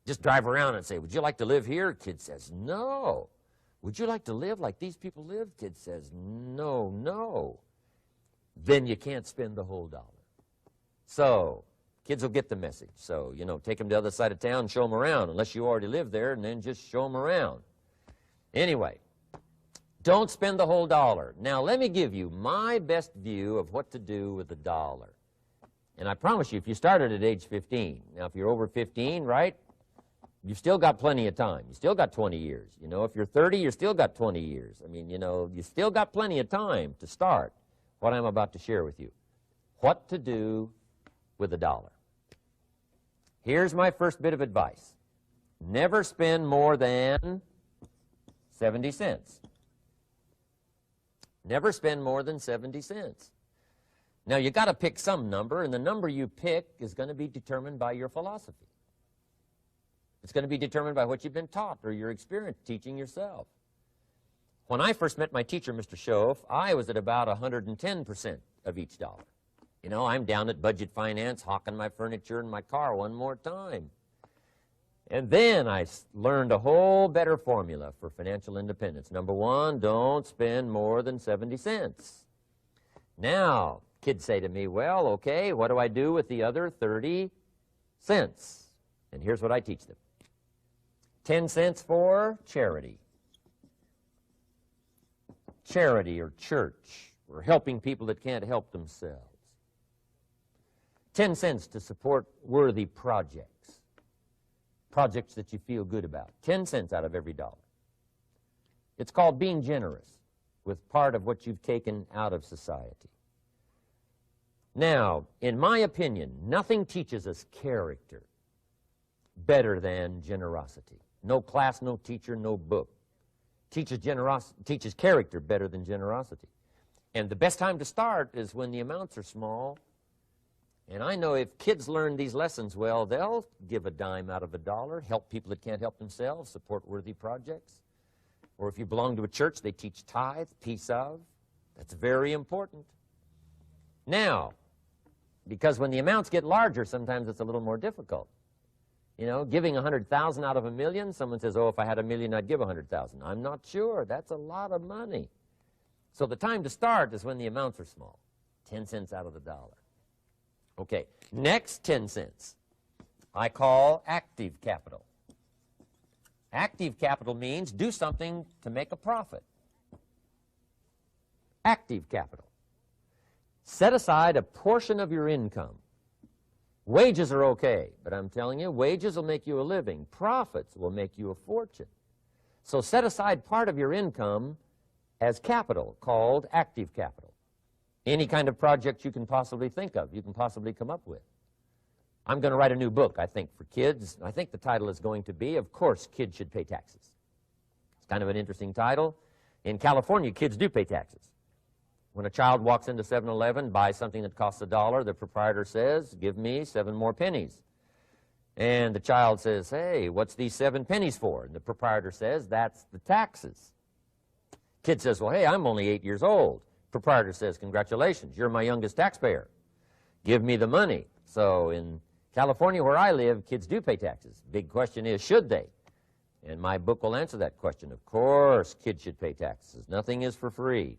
Just drive around and say, would you like to live here? Kid says, no. Would you like to live like these people live? Kid says, no, no. Then you can't spend the whole dollar. So, kids will get the message. So, take them to the other side of town, show them around, unless you already live there, and then just show them around. Anyway, don't spend the whole dollar. Now, let me give you my best view of what to do with the dollar. And I promise you, if you started at age 15, now if you're over 15, right, you've still got plenty of time. You still got 20 years. If you're 30, you've still got 20 years. I mean, you still got plenty of time to start what I'm about to share with you. What to do with a dollar. Here's my first bit of advice. Never spend more than 70 cents. Never spend more than 70 cents. Now, you got to pick some number, and the number you pick is going to be determined by your philosophy. It's going to be determined by what you've been taught or your experience teaching yourself. When I first met my teacher, Mr. Schoaf, I was at about 110% of each dollar. I'm down at budget finance, hawking my furniture and my car one more time. And then I learned a whole better formula for financial independence. Number one, don't spend more than 70 cents. Now, kids say to me, well, okay, what do I do with the other 30 cents? And here's what I teach them. 10 cents for charity. Charity or church, or helping people that can't help themselves. 10 cents to support worthy projects, projects that you feel good about. 10 cents out of every dollar. It's called being generous with part of what you've taken out of society. Now, in my opinion, nothing teaches us character better than generosity. No class, no teacher, no book teaches character better than generosity. And the best time to start is when the amounts are small And I know if kids learn these lessons well, they'll give a dime out of a dollar, help people that can't help themselves, support worthy projects. Or if you belong to a church, they teach tithe, piece of. That's very important. Now, because when the amounts get larger, sometimes it's a little more difficult. You know, giving 100,000 out of $1 million, someone says, oh, if I had $1 million, I'd give 100,000. I'm not sure. That's a lot of money. So the time to start is when the amounts are small, 10 cents out of the dollar. Okay, next 10 cents I call active capital. Active capital means do something to make a profit. Active capital. Set aside a portion of your income. Wages are okay, but I'm telling you, wages will make you a living. Profits will make you a fortune. So set aside part of your income as capital, called active capital. Any kind of project you can possibly think of, you can possibly come up with. I'm going to write a new book, I think, for kids. I think the title is going to be, Of Course, Kids Should Pay Taxes. It's kind of an interesting title. In California, kids do pay taxes. When a child walks into 7-Eleven, buys something that costs $1, the proprietor says, give me 7 more pennies. And the child says, hey, what's these 7 pennies for? And the proprietor says, that's the taxes. Kid says, well, hey, I'm only 8 years old. Proprietor says, congratulations, you're my youngest taxpayer. Give me the money. So in California, where I live, kids do pay taxes. Big question is, should they? And my book will answer that question. Of course, kids should pay taxes. Nothing is for free.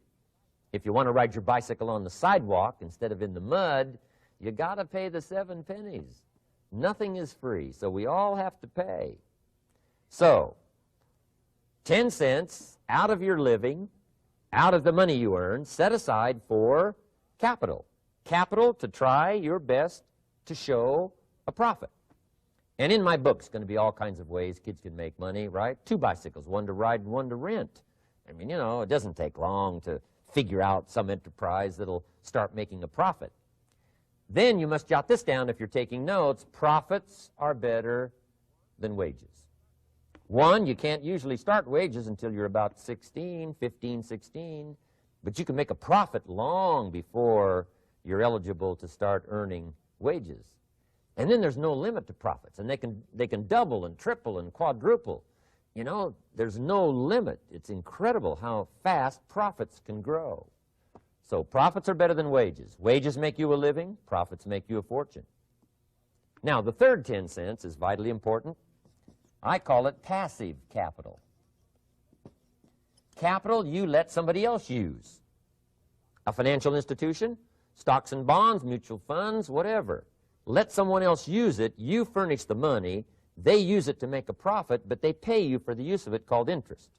If you want to ride your bicycle on the sidewalk instead of in the mud, you got to pay the 7 pennies. Nothing is free, so we all have to pay. So, 10 cents out of your living, out of the money you earn, set aside for capital. Capital to try your best to show a profit. And in my book, it's going to be all kinds of ways kids can make money, right? 2 bicycles, one to ride and one to rent. I mean, you know, it doesn't take long to figure out some enterprise that'll start making a profit. Then you must jot this down if you're taking notes. Profits are better than wages. 1, you can't usually start wages until you're about 16, 15, 16, but you can make a profit long before you're eligible to start earning wages. And then there's no limit to profits, and they can double and triple and quadruple. You know, there's no limit. It's incredible how fast profits can grow. So profits are better than wages. Wages make you a living. Profits make you a fortune. Now, the third 10 cents is vitally important. I call it passive capital. Capital you let somebody else use. A financial institution, stocks and bonds, mutual funds, whatever. Let someone else use it. You furnish the money. They use it to make a profit, but they pay you for the use of it, called interest.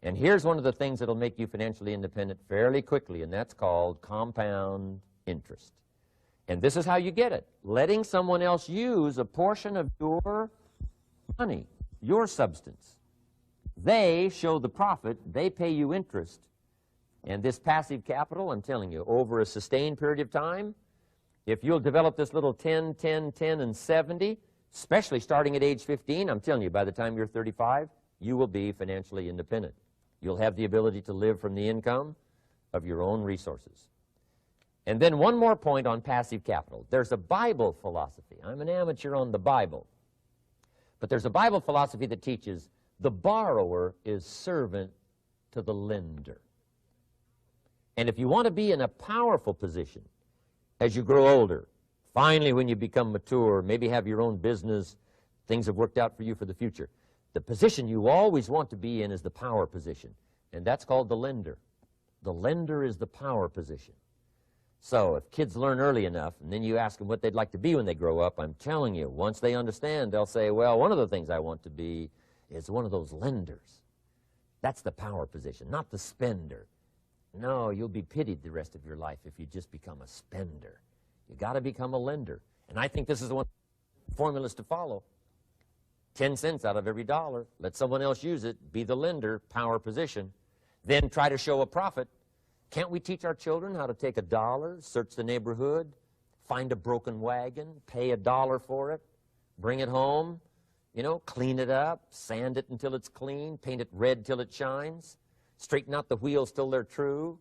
And here's one of the things that will make you financially independent fairly quickly, and that's called compound interest. And this is how you get it. Letting someone else use a portion of your money, your substance. They show the profit, they pay you interest. And this passive capital, I'm telling you, over a sustained period of time, if you'll develop this little 10, 10, 10, and 70, especially starting at age 15, I'm telling you, by the time you're 35, you will be financially independent. You'll have the ability to live from the income of your own resources. And then one more point on passive capital. There's a Bible philosophy. I'm an amateur on the Bible. But there's a Bible philosophy that teaches the borrower is servant to the lender. And if you want to be in a powerful position as you grow older, finally when you become mature, maybe have your own business, things have worked out for you for the future, the position you always want to be in is the power position, and that's called the lender. The lender is the power position. So if kids learn early enough, and then you ask them what they'd like to be when they grow up, I'm telling you, once they understand, they'll say, well, one of the things I want to be is one of those lenders. That's the power position, not the spender. No, you'll be pitied the rest of your life if you just become a spender. You got to become a lender. And I think this is the one formulas to follow. 10 cents out of every dollar. Let someone else use it. Be the lender, power position. Then try to show a profit. Can't we teach our children how to take $1, search the neighborhood, find a broken wagon, pay $1 for it, bring it home, you know, clean it up, sand it until it's clean, paint it red till it shines, straighten out the wheels till they're true,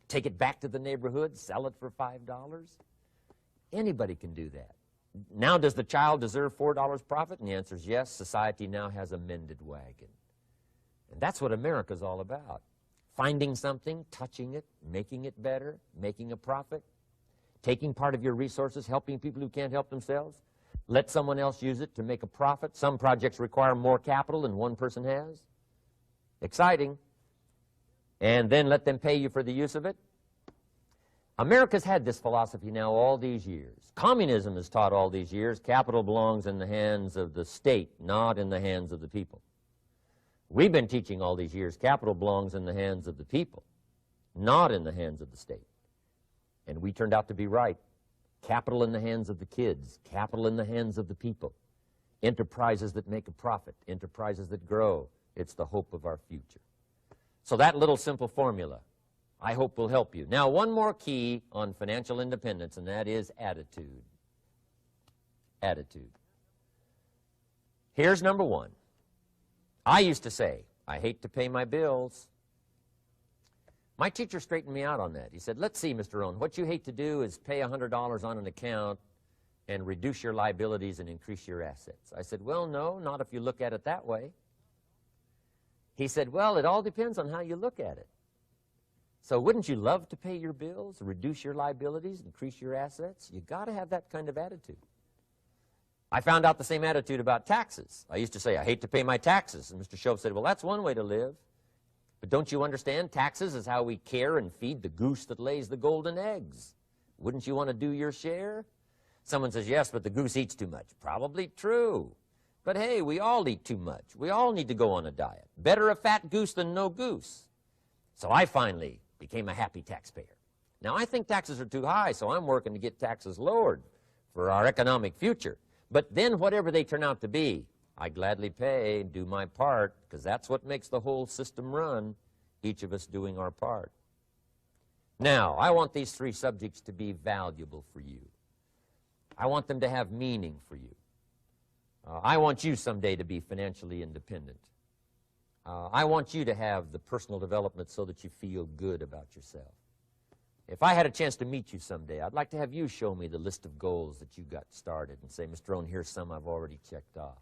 take it back to the neighborhood, sell it for $5? Anybody can do that. Now, does the child deserve $4 profit? And the answer is yes. Society now has a mended wagon. And that's what America's all about. Finding something, touching it, making it better, making a profit, taking part of your resources, helping people who can't help themselves. Let someone else use it to make a profit. Some projects require more capital than one person has. Exciting. And then let them pay you for the use of it. America's had this philosophy now all these years. Communism has taught all these years capital belongs in the hands of the state, not in the hands of the people. We've been teaching all these years capital belongs in the hands of the people, not in the hands of the state. And we turned out to be right. Capital in the hands of the kids, capital in the hands of the people. Enterprises that make a profit, enterprises that grow. It's the hope of our future. So that little simple formula, I hope, will help you. Now, one more key on financial independence, and that is attitude. Attitude. Here's number one. I used to say, I hate to pay my bills. My teacher straightened me out on that. He said, let's see, Mr. Rohn, what you hate to do is pay $100 on an account and reduce your liabilities and increase your assets. I said, well, no, not if you look at it that way. He said, well, it all depends on how you look at it. So wouldn't you love to pay your bills, reduce your liabilities, increase your assets? You got to have that kind of attitude. I found out the same attitude about taxes. I used to say, I hate to pay my taxes. And Mr. Shove said, well, that's one way to live. But don't you understand? Taxes is how we care and feed the goose that lays the golden eggs. Wouldn't you want to do your share? Someone says, yes, but the goose eats too much. Probably true. But hey, we all eat too much. We all need to go on a diet. Better a fat goose than no goose. So I finally became a happy taxpayer. Now, I think taxes are too high, so I'm working to get taxes lowered for our economic future. But then whatever they turn out to be, I gladly pay and do my part, because that's what makes the whole system run, each of us doing our part. Now, I want these three subjects to be valuable for you. I want them to have meaning for you. I want you someday to be financially independent. I want you to have the personal development so that you feel good about yourself. If I had a chance to meet you someday, I'd like to have you show me the list of goals that you got started and say, Mr. Rohn, here's some I've already checked off.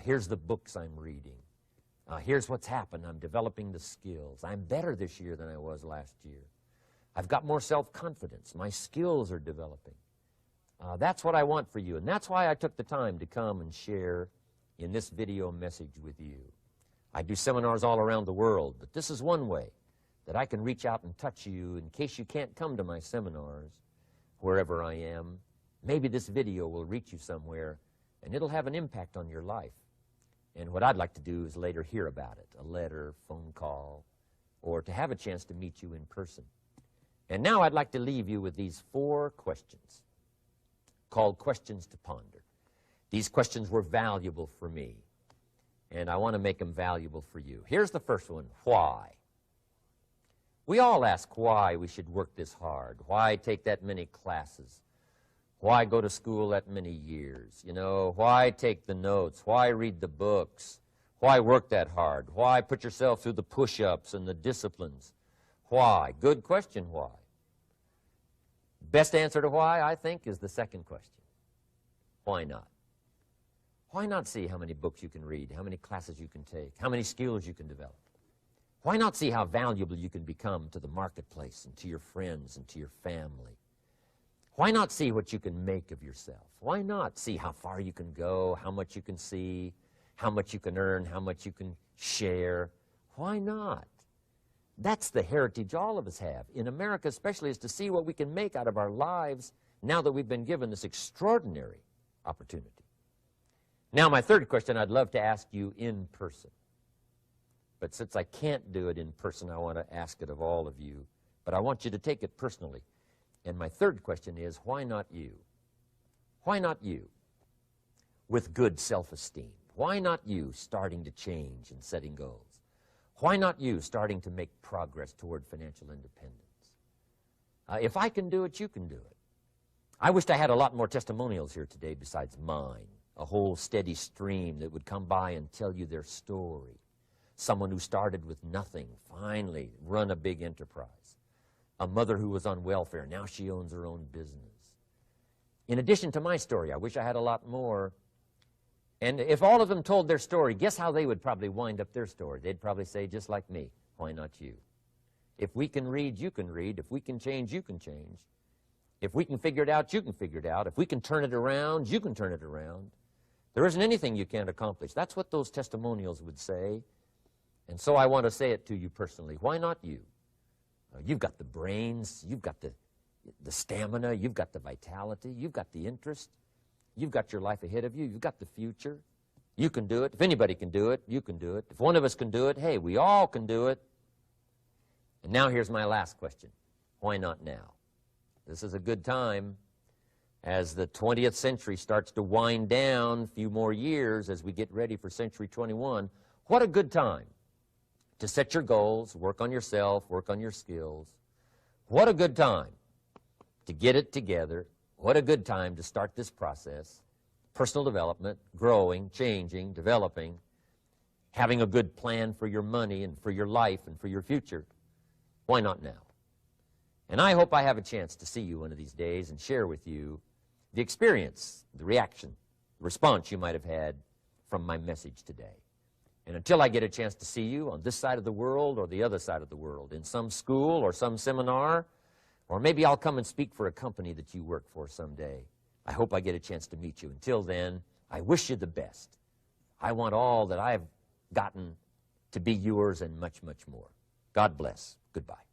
Here's the books I'm reading. Here's what's happened. I'm developing the skills. I'm better this year than I was last year. I've got more self-confidence. My skills are developing. That's what I want for you, and that's why I took the time to come and share in this video message with you. I do seminars all around the world, but this is one way that I can reach out and touch you in case you can't come to my seminars wherever I am. Maybe this video will reach you somewhere, and it'll have an impact on your life. And what I'd like to do is later hear about it, a letter, phone call, or to have a chance to meet you in person. And now I'd like to leave you with these 4 questions called questions to ponder. These questions were valuable for me, and I want to make them valuable for you. Here's the first one, why? We all ask why we should work this hard, why take that many classes, why go to school that many years, you know, why take the notes, why read the books, why work that hard, why put yourself through the push-ups and the disciplines, why? Good question, why? Best answer to why, I think, is the second question. Why not? Why not see how many books you can read, how many classes you can take, how many skills you can develop? Why not see how valuable you can become to the marketplace and to your friends and to your family? Why not see what you can make of yourself? Why not see how far you can go, how much you can see, how much you can earn, how much you can share? Why not? That's the heritage all of us have, in America especially, is to see what we can make out of our lives now that we've been given this extraordinary opportunity. Now, my third question I'd love to ask you in person. But since I can't do it in person, I want to ask it of all of you. But I want you to take it personally. And my third question is, why not you? Why not you with good self-esteem? Why not you starting to change and setting goals? Why not you starting to make progress toward financial independence? If I can do it, you can do it. I wished I had a lot more testimonials here today besides mine, a whole steady stream that would come by and tell you their story. Someone who started with nothing, finally run a big enterprise. A mother who was on welfare, now she owns her own business. In addition to my story, I wish I had a lot more. And if all of them told their story, guess how they would probably wind up their story? They'd probably say, just like me, why not you? If we can read, you can read. If we can change, you can change. If we can figure it out, you can figure it out. If we can turn it around, you can turn it around. There isn't anything you can't accomplish. That's what those testimonials would say. And so I want to say it to you personally. Why not you? You've got the brains. You've got the stamina. You've got the vitality. You've got the interest. You've got your life ahead of you. You've got the future. You can do it. If anybody can do it, you can do it. If one of us can do it, hey, we all can do it. And now here's my last question. Why not now? This is a good time as the 20th century starts to wind down, a few more years as we get ready for century 21. What a good time to set your goals, work on yourself, work on your skills. What a good time to get it together. What a good time to start this process. Personal development, growing, changing, developing, having a good plan for your money and for your life and for your future. Why not now? And I hope I have a chance to see you one of these days and share with you the experience, the reaction, the response you might have had from my message today. And until I get a chance to see you on this side of the world or the other side of the world, in some school or some seminar, or maybe I'll come and speak for a company that you work for someday. I hope I get a chance to meet you. Until then, I wish you the best. I want all that I've gotten to be yours and much, much more. God bless. Goodbye.